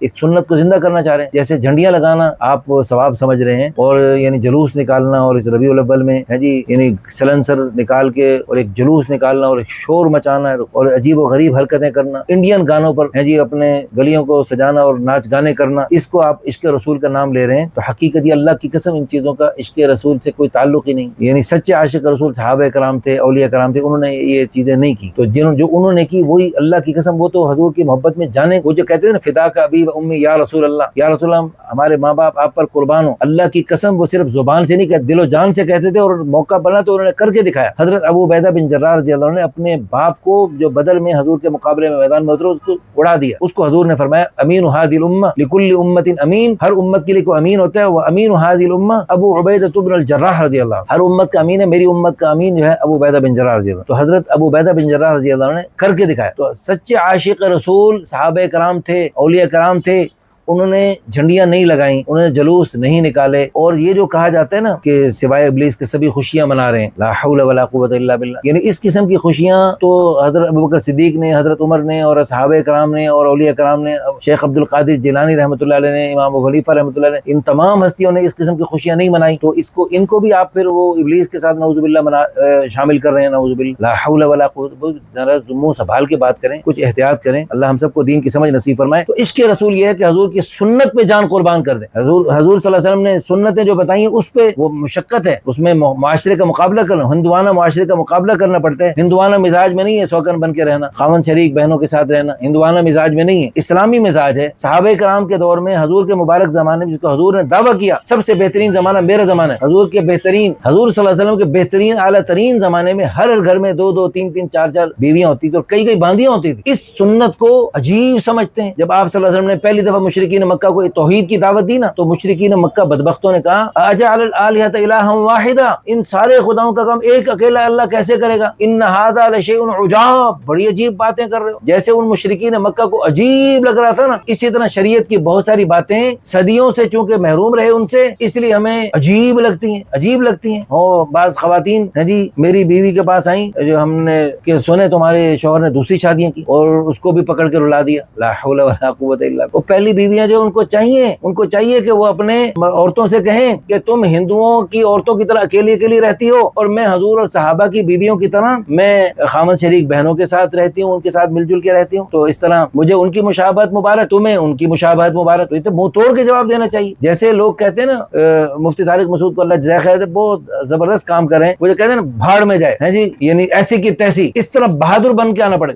ایک سنت کو زندہ کرنا چاہ رہے ہیں. جیسے جھنڈیاں لگانا آپ ثواب سمجھ رہے ہیں، اور یعنی جلوس نکالنا، اور اس ربیع الاول میں ہے جی یعنی سلنسر نکال کے اور ایک جلوس نکالنا اور ایک شور مچانا اور عجیب و غریب حرکتیں کرنا، انڈین گانوں پر ہے جی اپنے گلیوں کو سجانا اور ناچ گانے کرنا، اس کو آپ عشق رسول کا نام لے رہے ہیں. تو حقیقت یہ اللہ کی قسم ان چیزوں کا عشق رسول سے کوئی تعلق ہی نہیں. یعنی سچے عاشق رسول صحابہ کرام تھے، اولیاء کرام تھے، انہوں نے یہ چیزیں نہیں کی. تو جو انہوں نے کی وہی اللہ کی قسم، وہ تو حضور کی محبت میں جانے، وہ جو کہتے ہیں نا فدا کا ابی و امی یا رسول اللہ، یا رسول اللہ ہمارے ماں باپ آپ پر قربان ہو. اللہ کی قسم وہ صرف زبان سے نہیں کہتے، دل و جان سے کہتے تھے، اور موقع بنا تو انہوں نے کر کے دکھایا. حضرت ابو عبیدہ بن جراح رضی اللہ عنہ نے اپنے باپ کو جو بدر میں حضور کے مقابلے میں میدان میں اترے اس کو اڑا دیا. اس کو حضور نے فرمایا امین هذه الامه لكل امه امین، ہر امت کے لیے کوئی امین ہوتا ہے. وہ امین هذه الامه ابو عبیدہ بن الجراح رضی اللہ عنہ، ہر امت کا امین ہے، میری امت کا امین جو ہے ابو عبیدہ بن جراح رضی اللہ عنہ. تو حضرت ابو عبیدہ بن جراح رضی اللہ عنہ نے کر کے دکھایا. تو سچے عاشق رسول صحابہ کرام تھے، اولیاء کرام تھے، انہوں نے جھنڈیاں نہیں لگائیں، انہوں نے جلوس نہیں نکالے. اور یہ جو کہا جاتا ہے نا کہ سوائے ابلیس کے سبھی خوشیاں منا رہے ہیں، لا حول ولا قوت الا باللہ، یعنی اس قسم کی خوشیاں تو حضرت ابوبکر صدیق نے، حضرت عمر نے، اور صحابہ کرام نے، اور اولیاء کرام نے، شیخ عبد القادر جیلانی رحمۃ اللہ علیہ نے، امام ابو حنیفہ رحمۃ اللہ علیہ، ان تمام ہستیوں نے اس قسم کی خوشیاں نہیں منائی. تو ان کو بھی آپ پھر وہ ابلیس کے ساتھ نعوذ باللہ شامل کر رہے ہیں. نعوذ باللہ، لا حول ولا قوت. ذرا منہ سنبھال کے بات کریں، کچھ احتیاط کریں. اللہ ہم سب کو دین کی سمجھ نصیب فرمائے. تو عشق رسول یہ ہے کہ حضور کی سنت پہ جان قربان کر دیں. حضور صلی اللہ علیہ وسلم نے سنتیں جو بتائی ہیں اس پہ وہ مشقت ہے، اس میں معاشرے کا مقابلہ کرنا، ہندوانہ معاشرے کا مقابلہ کرنا پڑتا ہے. ہندوانہ مزاج میں نہیں ہے سوکن بن کے رہنا، خاوند شریک بہنوں کے ساتھ رہنا، ہندوانہ مزاج میں نہیں ہے، اسلامی مزاج ہے. صحابہ کرام کے دور میں حضور کے مبارک زمانے میں جس کو حضور نے دعویٰ کیا سب سے بہترین زمانہ میرا زمانہ ہے، حضور کے بہترین، حضور صلی اللہ علیہ وسلم کے بہترین اعلیٰ ترین زمانے میں ہر گھر میں 2 3 4 بیویاں ہوتی تھی اور کئی باندیاں ہوتی تھی. اس سنت کو عجیب سمجھتے ہیں. جب آپ صلی اللہ علیہ وسلم نے پہلی دفعہ مشرکین مکہ کو توحید کی دعوت دی نا، تو مشرکین مکہ بدبختوں نے کہا اجعل الالہۃ الہا واحدا، ان سارے خداؤں کا کام ایک اکیلا اللہ کیسے کرے گا؟ ان ھذا لشیء عجاب، بڑی عجیب باتیں کر رہے ہو. جیسے ان مشرکین مکہ کو عجیب لگ رہا تھا نا، اسی طرح شریعت کی بہت ساری باتیں صدیوں سے چونکہ محروم رہے ان سے، اس لیے ہمیں عجیب لگتی ہیں. اور بعض خواتین جی میری بیوی کے پاس آئیں جو ہم نے کہ سنے تمہارے شوہر نے دوسری شادیاں کی، اور اس کو بھی پکڑ کے رلا دیا. لا حول ولا قوت الا باللہ. وہ پہلی بیویاں جو ان کو چاہیے کہ وہ اپنے عورتوں سے کہیں کہ تم ہندوؤں کی عورتوں کی طرح اکیلی رہتی ہو، اور میں حضور اور صحابہ کی بیویوں کی طرح میں خامد شریک بہنوں کے ساتھ رہتی ہوں، ان کے ساتھ مل جل کے رہتی ہوں. تو اس طرح مجھے ان کی مشابہت مبارک، تمہیں ان کی مشابہت مبارک. تو منہ توڑ کے جواب دینا چاہیے. جیسے لوگ کہتے ہیں نا مفتی طارق مسعود کو اللہ جزائے خیر بہت زبردست کام کر رہے ہیں، وہ جو کہتے ہیں نا بھاڑ میں جائے ہیں جی، یعنی ایسی کی تیسی، اس طرح بہادر بن کے آنا پڑے.